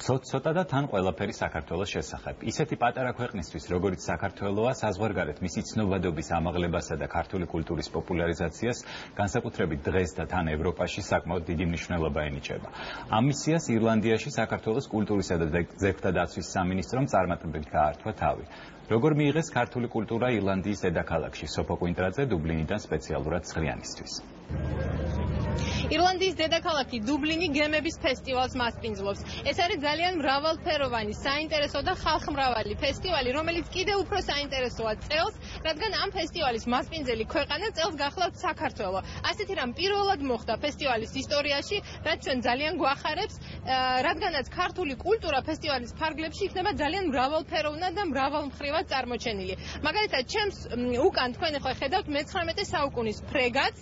ცოტა და თან ყველაფერი საქართველოს შესახებ. ისეთი პატარა ქვეყნისთვის, როგორც საქართველოა, საზღვარგარეთ მისი ცნობადობის ამაღლებასა და ქართული კულტურის პოპულარიზაციას განსაკუთრებით დღეს და თან ევროპაში საკმაოდ დიდი მნიშვნელობა ენიჭება. ამ მისიას ირლანდიაში საქართველოს კულტურისა და ძეგლთა დაცვის სამინისტრომ წარმატებით გაართვა თავი. როგორ მიიღეს ქართული კულტურა ირლანდიის დედაქალაქში, სოფო კვინტრაძე დუბლინიდან სპეციალურად Წყლიანისთვის. ირლანდიის დედაქალაქი დუბლინი გემების ფესტივალს მასპინძლობს. ეს არის ძალიან მრავალფეროვანი, საინტერესო და ხალხმრავალი ფესტივალი, რომელიც კიდევ უფრო საინტერესოა წელს, რადგან ამ ფესტივალის მასპინძელი ქვეყანა წელს გახლავთ საქართველო. ასეთი რამ პირველად მოხდა ფესტივალის ისტორიაში, რაც ჩვენ ძალიან გვახარებს, რადგანაც ქართული კულტურა ფესტივალის ფარგლებში იქნება ძალიან მრავალფეროვნად და მრავალმხრივად წარმოჩენილი. მაგალითად, ჩემს უკან თქვენ ახლა ხედავთ მე-19 საუკუნის ფრეგატს,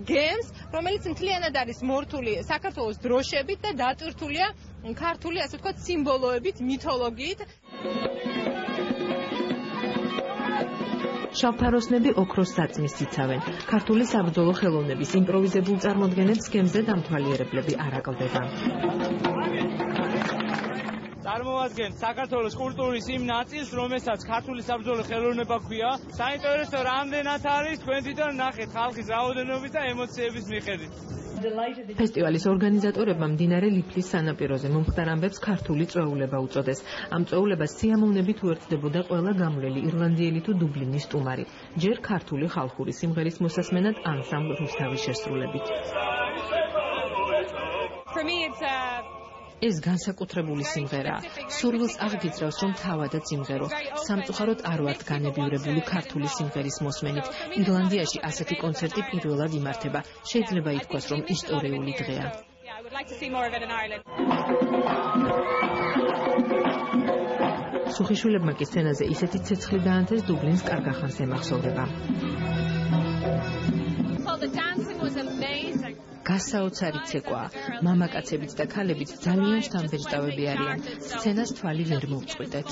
გემს, რომელიც მთლიანად არის მორთული საქართველოს დროშებით და დატვირთულია ქართული, ასე ვთქვათ, სიმბოლოებით, მითოლოგიით. შავფაროსნები ოქროს საწმის იცავენ. ქართული საბრძოლო ხელოვნების იმპროვიზებულ წარმოდგენებს გემზე დამთვალიერებლები არ აკლდება. წარმოადგენს საქართველოს კულტურის იმ ნაწილს, რომელსაც ქართული საბრძოლო ხელოვნება ჰქვია. საინტერესო რამდენად არის თქვენ თვითონ ნახეთ ხალხის რაოდენობის და ემოციების მიხედვით. ფესტივალის ორგანიზატორებმა მდინარე ლიფლის სანაპიროზე მომხდარ ამბებს ქართული წვეულება უწოდეს. ამ წვეულებას სიამოვნებით უერთდებოდა ყველა გამვლელი ირლანდიელი თუ დუბლინის სტუმარი. ჯერ ქართული ხალხური სიმღერის მოსასმენად ანსამბლ რუსთავის შესრულებით. ეს განსაკუთრებული სიმღერაა. სურვილს აღგიძრავს, რომ თავადაც სიმღერო. სამწუხაროდ არ ვართ განებივრებული ქართული სიმღერის მოსმენით. ირლანდიაში ასეთი კონცერტი პირველად იმართება. შეიძლება ითქვას, რომ ისტორიული დღეა. სუხიშვილებმა კი სცენაზე ისეთი ცეცხლი დაანთეს, დუბლინს კარგ ახანს ემახსოვრება. გასაოცარი ცეკვაა. მამაკაცებიც და ქალებიც ძალიან შთამბეჭდავები არიან. სცენას თვალი ვერ მოვწყვიტეთ.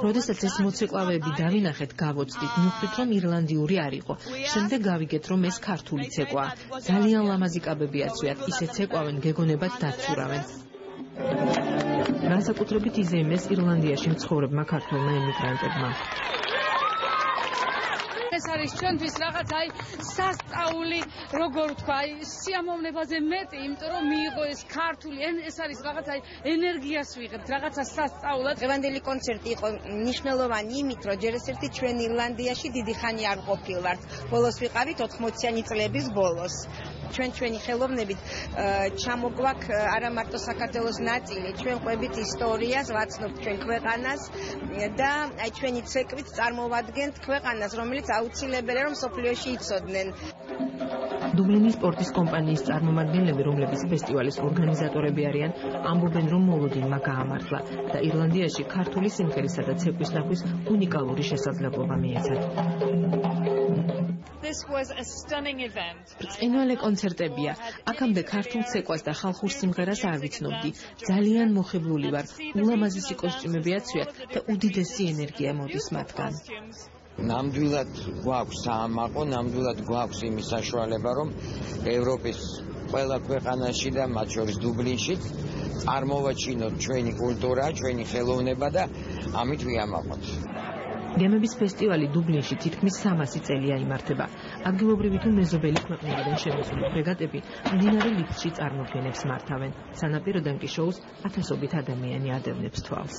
როდესაც ეს მოცეკვავეები დავინახეთ, გავოცდით, მივხვდით, რომ ირლანდიური არ იყო. შემდეგ გავიგეთ, რომ ეს ქართული ცეკვაა. ძალიან ლამაზი კაბები აცვიათ, ისე ცეკვავენ, გეგონებათ დაცურავენ. განსაკუთრებით იზეიმეს ირლანდიაში მცხოვრებმა ქართველმა ემიგრანტებმა. ეს არის ჩვენთვის რაღაც სასწაული, როგორ ვთქვა, სიამოვნებაზე მეტი, იმიტომ რომ მიიღო ეს ქართული, ეს არის რაღაც ენერგიას ვიღებთ, რაღაცა სასწაულად. დღევანდელი კონცერტი იყო მნიშვნელოვანი იმით, რომ ჯერ ერთი ჩვენ ირლანდიაში დიდი ხანი არ ყოფილვართ. ბოლოს ვიყავით 80-იანი წლების ბოლოს. ჩვენი ხელოვნებით ჩამოგვაქვს არა მარტო საქართველოს ნაწილი, ჩვენ ყვებით ისტორიას, ვაცნობთ ჩვენ ქვეყანას და ჩვენი ცეკვით წარმოვადგენთ ქვეყანას, რომელიც აუცილებელია რომ სოფლიოში იცოდნენ. დუბლინის სპორტის კომპანიის წარმომადგენლები, რომლებიც ფესტივალის ორგანიზატორები არიან, ამბობენ, რომ მოლოდინმა გაამართლა და ირლანდიაში ქართული სიმღერისა და ცეკვის ნახვის უნიკალური შესაძლებლობა მიეცათ. ბრწყინვალე კონცერტებია. აქამდე ქართულ ცეკვას და ხალხურ სიმღერას არ ვიცნობდი. ძალიან მოხიბლული ვარ. ულამაზესი კოსტიუმები აცვიათ და უდიდესი ენერგია მოდის მათგან. ნამდვილად გვაქვს საამაყო, ნამდვილად გვაქვს იმის საშუალება, რომ ევროპის ყველა ქვეყანაში და მათ შორის დუბლინშიც წარმოვაჩინოთ ჩვენი კულტურა, ჩვენი ხელოვნება და ამით ვიამაყოთ. გემების ფესტივალი დუბლინში თითქმის 300 წელია იმართება. ადგილობრივი თუ მეზობელი ქვეყნებიდან შემოსული ფრეგატები მდინარე ლიფლში წარმოდგენებს მართავენ. სანაპიროდან კი შოუს ათასობით ადამიანი ადევნებს თვალს.